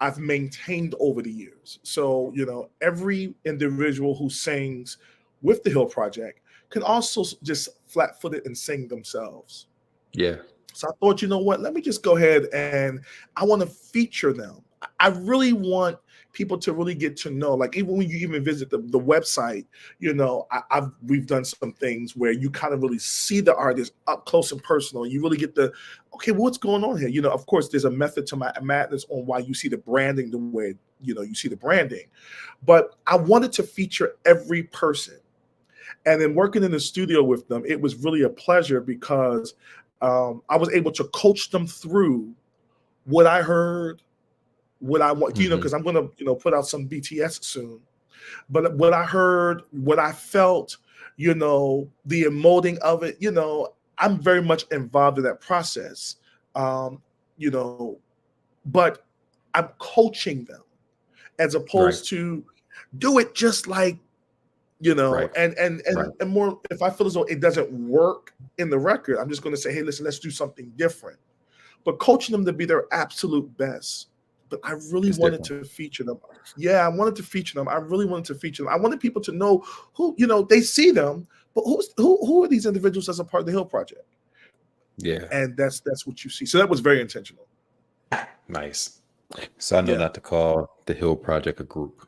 I've maintained over the years. So, every individual who sings with the Hill Project can also just flat footed and sing themselves. Yeah. So I thought, you know what? Let me just go ahead, and I want to feature them. I really want people to really get to know. Like, even when you even visit the website, we've done some things where you kind of really see the artist up close and personal. You really get okay, what's going on here? Of course, there's a method to my madness on why you see the branding the way you see the branding, but I wanted to feature every person. And then working in the studio with them, it was really a pleasure, because I was able to coach them through what I heard, what I want, Hmm. because I'm going to, put out some BTS soon. But what I heard, what I felt, the emoting of it, I'm very much involved in that process. Um, you know, but I'm coaching them, as Right. opposed to do it just like, Right. Right. and more, if I feel as though it doesn't work in the record, I'm just going to say, hey, listen, let's do something different. But coaching them to be their absolute best. But I really It's wanted different. to feature them. Yeah, I wanted to feature them. I really wanted to feature them. I wanted people to know who, they see them, but who are these individuals as a part of the Hill Project? Yeah. And that's what you see. So that was very intentional. Nice. So I know Yeah. not to call the Hill Project a group.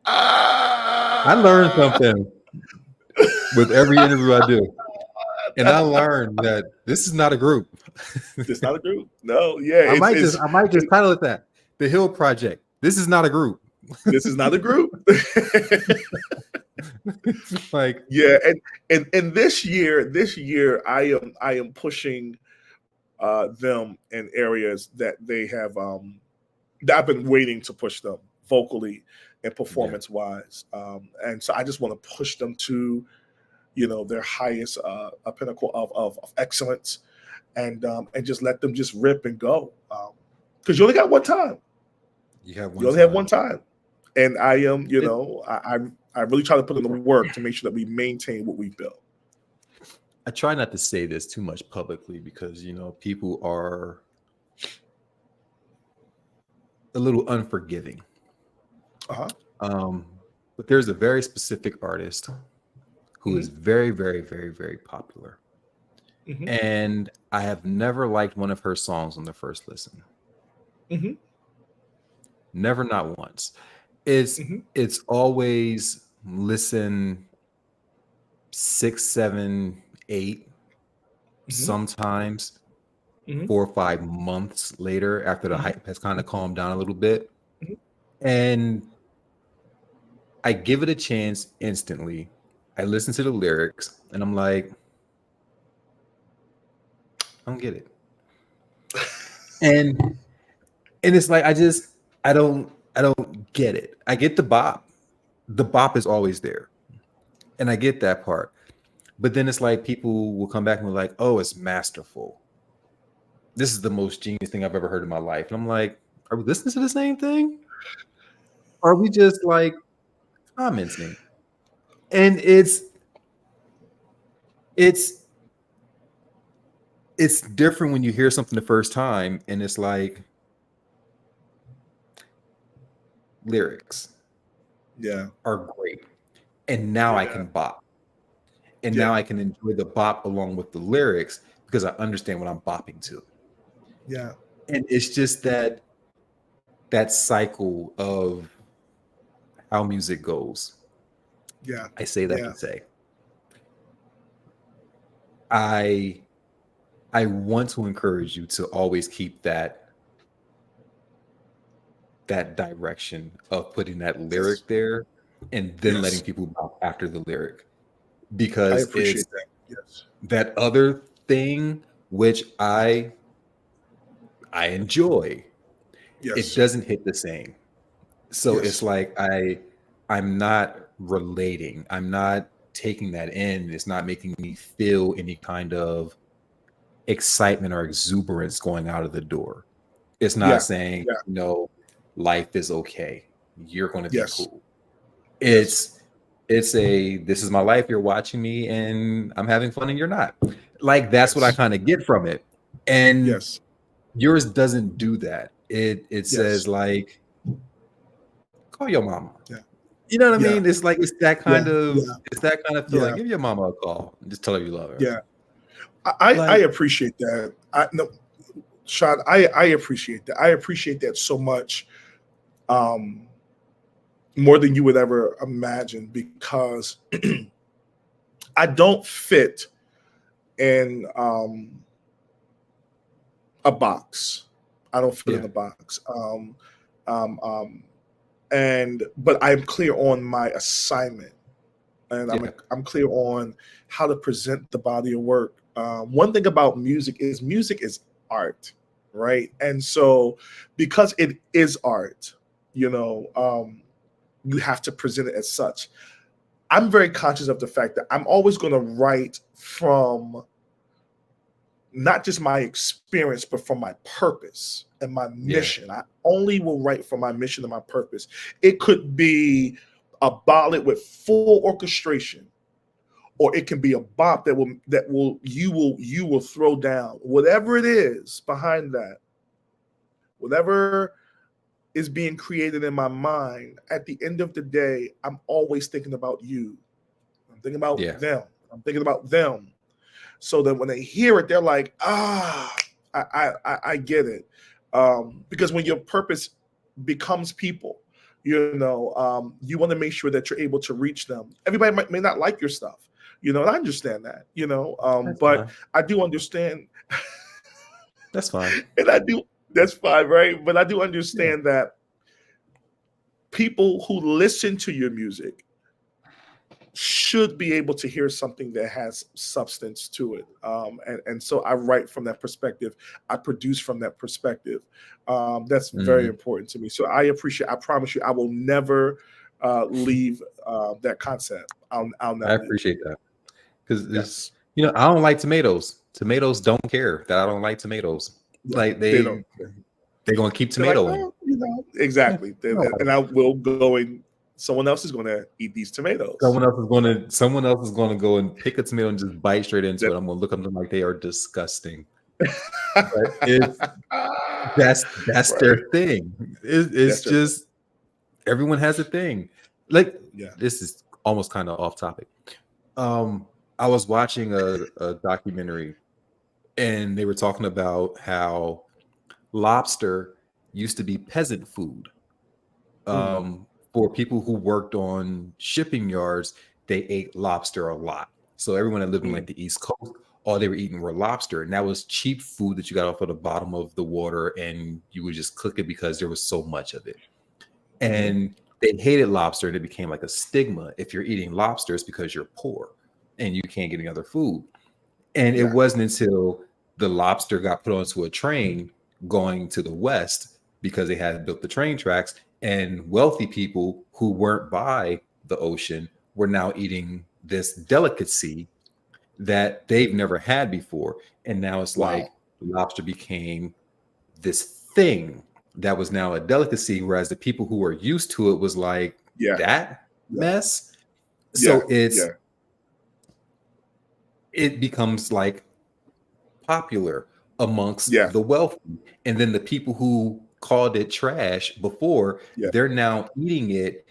I learned something with every interview I do. And I learned that this is not a group. It's not a group. No, yeah, I might just title it that. The Hill Project. This is not a group. this is not a group. Like, Yeah, and this year I am pushing them in areas that they have that I've been waiting to push them vocally and yeah. performance wise, and so I just want to push them to their highest a pinnacle of excellence, and just let them just rip and go, because you only got one time. You have You one only have one time. time, and I am It, I really try to put in the work to make sure that we maintain what we've built. I try not to say this too much publicly because, people are a little unforgiving. Uh-huh. Um, but there's a very specific artist who Hmm. is very, very, very, very popular. Hmm. And I have never liked one of her songs on the first listen. Hmm. Never, not once. It's Hmm. it's always listen 6, 7, 8, Hmm. sometimes Hmm. 4 or 5 months later after the Hmm. hype has kind of calmed down a little bit. And I give it a chance instantly. I listen to the lyrics and I'm like, I don't get it. And and it's like I don't get it. I get the bop. The bop is always there. And I get that part. But then it's like people will come back and be like, oh, it's masterful. This is the most genius thing I've ever heard in my life. And I'm like, are we listening to the same thing? Or are we just like commenting? And it's it's different when you hear something the first time and it's like lyrics Yeah. are great. And now I Yeah. can bop. And now Yeah. I can enjoy the bop along with the lyrics because I understand what I'm bopping to. Yeah. And it's just that cycle of how music goes. Yeah. I say that Yeah. to say I I want to encourage you to always keep that direction of putting that Yes. lyric there and then letting Yes. people bop after the lyric I because it's appreciate that. Yes. that other thing which I enjoy. It Yes. doesn't hit the same. So it's Yes. like I'm not relating. I'm not taking that in. It's not making me feel any kind of excitement or exuberance going out of the door. It's not Yeah. saying, Yeah. life is okay. You're going to be Yes. cool. Yes. It's a this is my life. You're watching me and I'm having fun and you're not. Like that's what I Yes. kind of get from it. And Yes. yours doesn't do that. It Yes. says like call your mama. Yeah. You know what I Yeah. mean? It's like Yeah. Yeah. it's that kind of feel like Yeah. give your mama a call and just tell her you love her. Yeah. I Like appreciate that. I no, Sean, I appreciate that. I appreciate that so much, um, more than you would ever imagine, because I don't fit in a box. I don't fit in yeah, a box. Um, um, and but I'm clear on my assignment, and yeah, I'm clear on how to present the body of work. One thing about music is art, right? And so because it is art, you know, you have to present it as such. I'm very conscious of the fact that I'm always going to write from not just my experience, but from my purpose and my yeah, mission. I only will write from my mission and my purpose. It could be a ballad with full orchestration, or it can be a bop you will throw down. Whatever it is behind that, whatever is being created in my mind, at the end of the day, I'm always thinking about you. I'm thinking about yeah. them. I'm thinking about them. So that when they hear it, they're like, ah, I get it. Because when your purpose becomes people, you want to make sure that you're able to reach them. Everybody may not like your stuff, and I understand that, That's but fine. I do understand, That's fine. and I do, that's fine, right? But I do Yeah. understand that people who listen to your music should be able to hear something that has substance to it. And so I write from that perspective. I produce from that perspective. That's very Mhm. important to me. So I promise you, I will never leave that concept. I'll I never do that. appreciate that because it's Yes. I don't like tomatoes. Tomatoes don't care that I don't like tomatoes. Yeah. Like They don't. they're gonna keep They're like, tomatoing. oh, Yeah, exactly. I don't like And it. I will go and someone else is going to eat these tomatoes. Someone else is gonna go and pick a tomato and just bite straight into That, it. I'm gonna look at them like they are disgusting. But it's that's their right. thing. It's That's their thing. just everyone has a thing. Like Yeah. this is almost kind of off topic. Um, I was watching a documentary and they were talking about how lobster used to be peasant food. Mm, For people who worked on shipping yards, they ate lobster a lot. So everyone that lived in like mm, the East Coast, all they were eating were lobster, and that was cheap food that you got off of the bottom of the water, and you would just cook it because there was so much of it. mhm. And they hated lobster, and it became like a stigma. If you're eating lobster, it's because you're poor and you can't get any other food. And it Exactly. wasn't until the lobster got put onto a train going to the west because they had built the train tracks, and wealthy people who weren't by the ocean were now eating this delicacy that they've never had before. And now it's Wow. like lobster became this thing that was now a delicacy, whereas the people who were used to it was like Yeah. that Yeah. mess. Yeah. So Yeah. it becomes like popular amongst Yeah. the wealthy. And then the people who called it trash before, Yeah. they're now eating it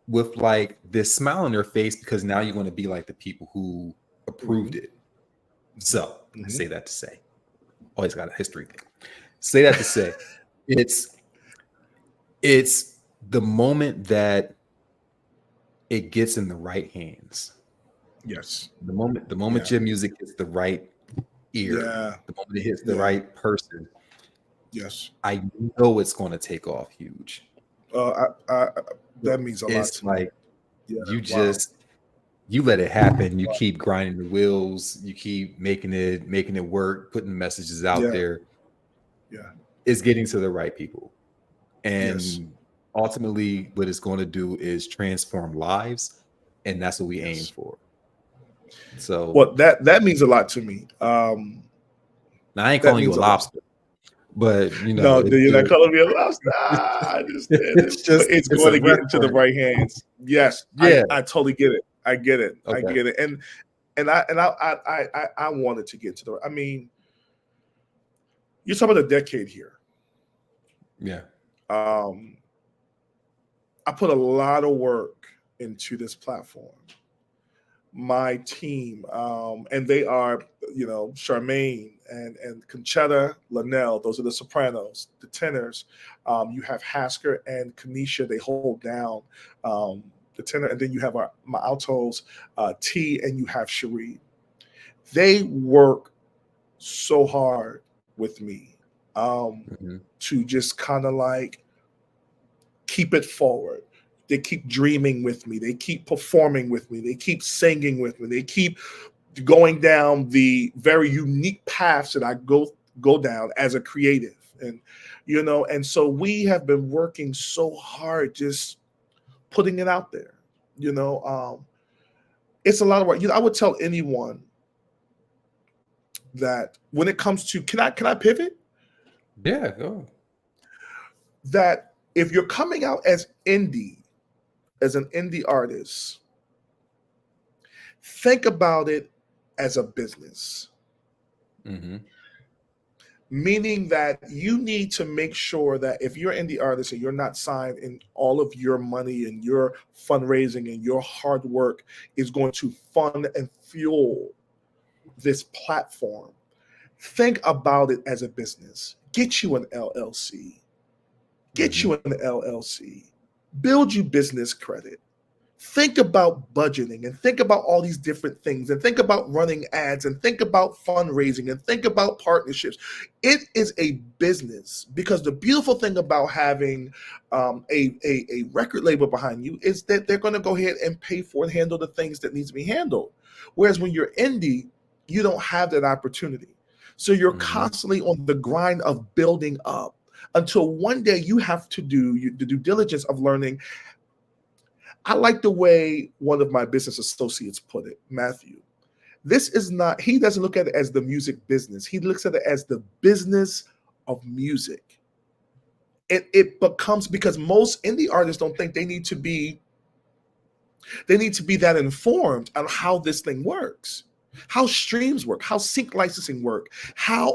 with like this smile on their face because now you're going to be like the people who Hmm. approved it. Hmm. So I Hmm. say that to say, always got a history thing. Say that to say, it's it's the moment that it gets in the right hands. Yes. The moment Yeah. your music hits the right ear, Yeah. the moment it hits the Yeah. right person, Yes. I know it's going to take off huge. I that means a lot It's to me. like Yeah. you Wow. just you let it happen. You keep grinding the wheels. You keep making it work, putting messages out Yeah. there. Yeah. It's getting to the right people, Yes. and ultimately, what it's going to do is transform lives, and that's what we aim Yes. for. So Well, that means a lot to me. now I ain't That calling you a means a lot. lobster, but No, it you're not just calling me a lobster. I understand it, it's but just it's it's going a to get into the reference. right hands. Yes, Yeah. I totally get it. I get it. I Okay. get it. And I wanted to get to the. I mean, you're talking about a decade here. Yeah. Um, I put a lot of work into this platform. My team, and they are, Charmaine and Conchetta Linnell. Those are the sopranos, the tenors. You have Hasker and Kanisha. They hold down the tenor, and then you have my altos, T, and you have Cherie. They work so hard with me, Mhm. to just kind of like keep it forward. They keep dreaming with me. They keep performing with me. They keep singing with me. They keep going down the very unique paths that I go down as a creative. And so we have been working so hard just putting it out there. You know, it's a lot of work. I would tell anyone that when it comes to can I pivot? Yeah. Go. That if you're coming out as an indie artist, think about it as a business, Hmm. meaning that you need to make sure that if you're an indie artist and you're not signed, and all of your money and your fundraising and your hard work is going to fund and fuel this platform, think about it as a business. Get you an LLC. Get Hmm. you an LLC. Build you business credit. Think about budgeting and think about all these different things and think about running ads and think about fundraising and think about partnerships. It is a business, because the beautiful thing about having a record label behind you is that they're going to go ahead and pay for and handle the things that needs to be handled. Whereas when you're indie, you don't have that opportunity. So you're Hmm. constantly on the grind of building up until one day you have to do the due diligence of learning. I like the way one of my business associates put it, Matthew. This is not, he doesn't look at it as the music business. He looks at it as the business of music. It becomes, because most indie artists don't think they need to be that informed on how this thing works, how streams work, how sync licensing work, how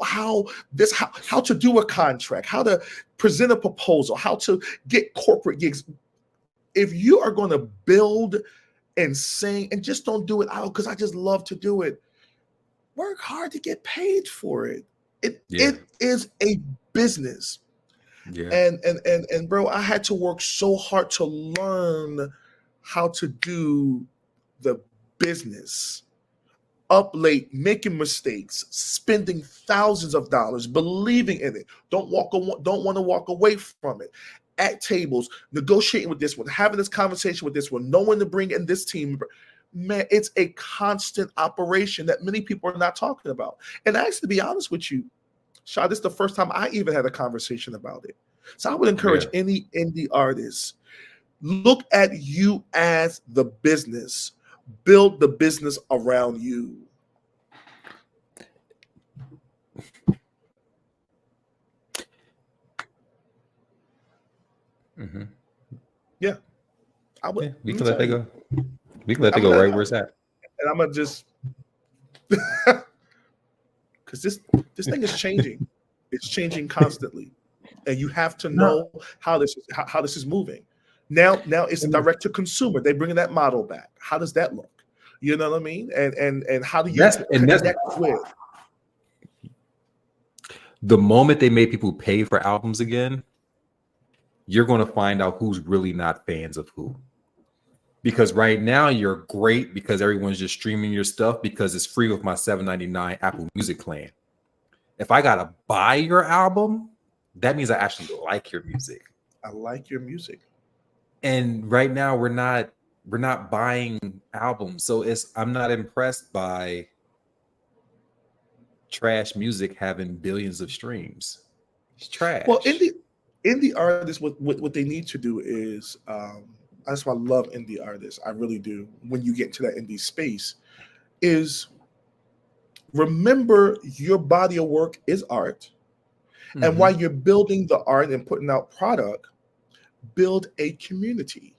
to do a contract, how to present a proposal, how to get corporate gigs. If you are going to build and sing and just don't do it out because I just love to do it, work hard to get paid for it. it Yeah. it is a business. Yeah. And bro, I had to work so hard to learn how to do the business. Up late, making mistakes, spending thousands of dollars, believing in it. Don't want to walk away from it. At tables, negotiating with this one, having this conversation with this one, knowing to bring in this team. Man, it's a constant operation that many people are not talking about. And actually, to be honest with you, Shah, this is the first time I even had a conversation about it. So I would Yeah. encourage any indie artist, look at you as the business. Build the business around you. Hmm. Yeah, I would. Yeah. We Let me can let tell that you. go. We can let it I'm go not, right where it's at. and I'm gonna just because this thing is changing. It's changing constantly, and you have to No. know how this is moving. Now it's direct to consumer. They're bringing that model back. How does that look? You know what I mean? And how do you That's connect with? the moment they made people pay for albums again, you're going to find out who's really not fans of who. Because right now you're great because everyone's just streaming your stuff because it's free with my $7.99 Apple Music plan. If I gotta buy your album, that means I actually like your music. I like your music. And right now we're not buying albums, so I'm not impressed by trash music having billions of streams. It's trash. Well, indie artists, what they need to do is, that's why I love indie artists. I really do. When you get into that indie space, is remember your body of work is art, and while you're building the art and putting out product, build a community.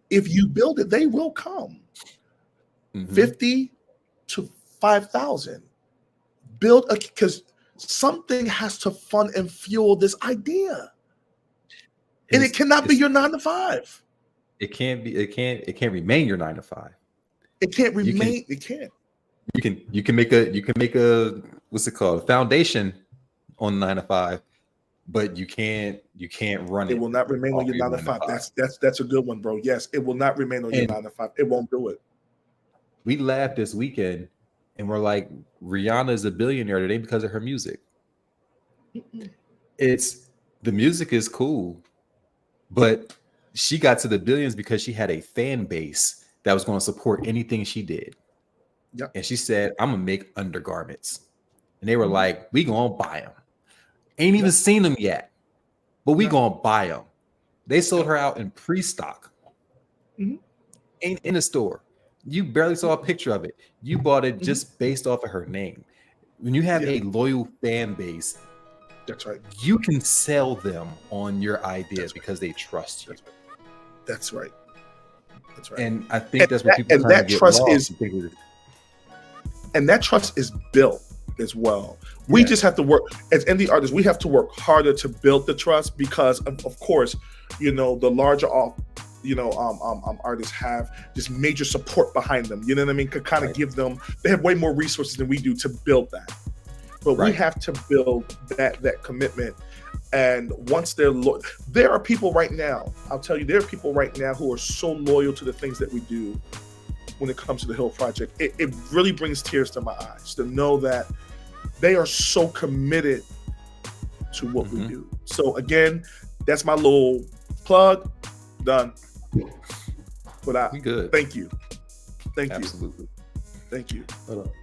If you build it, they will come. 50 to 5,000. Build because something has to fund and fuel this idea. And it cannot be your 9 to 5. It can't be. It can't remain your 9 to 5. It can't remain. It can't. You can make a what's it called, a foundation on 9 to 5, but you can't run it. It will not remain on your 9 to 5. That's a good one, bro. Yes, it will not remain on your 9 to 5. It won't do it. We laughed this weekend, and we're like, Rihanna is a billionaire today because of her music. The music is cool, but she got to the billions because she had a fan base that was going to support anything she did. Yep. And she said, I'm gonna make undergarments. And they were like, we gonna buy them. Ain't even seen them yet, but we gonna buy them. They sold her out in pre-stock. Ain't in the store. You barely saw a picture of it. You bought it just based off of her name. When you have a loyal fan base, that's right. You can sell them on your ideas because they trust you. That's right. That's right. And I think that's what people kind of get lost. And that trust is built as well. We just have to work as indie artists. We have to work harder to build the trust because, of course, the larger artists have this major support behind them. You know what I mean? Could kind of give them. They have way more resources than we do to build that. But we have to build that commitment. And once there are people right now. I'll tell you, there are people right now who are so loyal to the things that we do. When it comes to the Hill Project, it really brings tears to my eyes to know that they are so committed to what we do. So again, that's my little plug. Done. But we good. Thank you. Absolutely. Thank you. Hold on.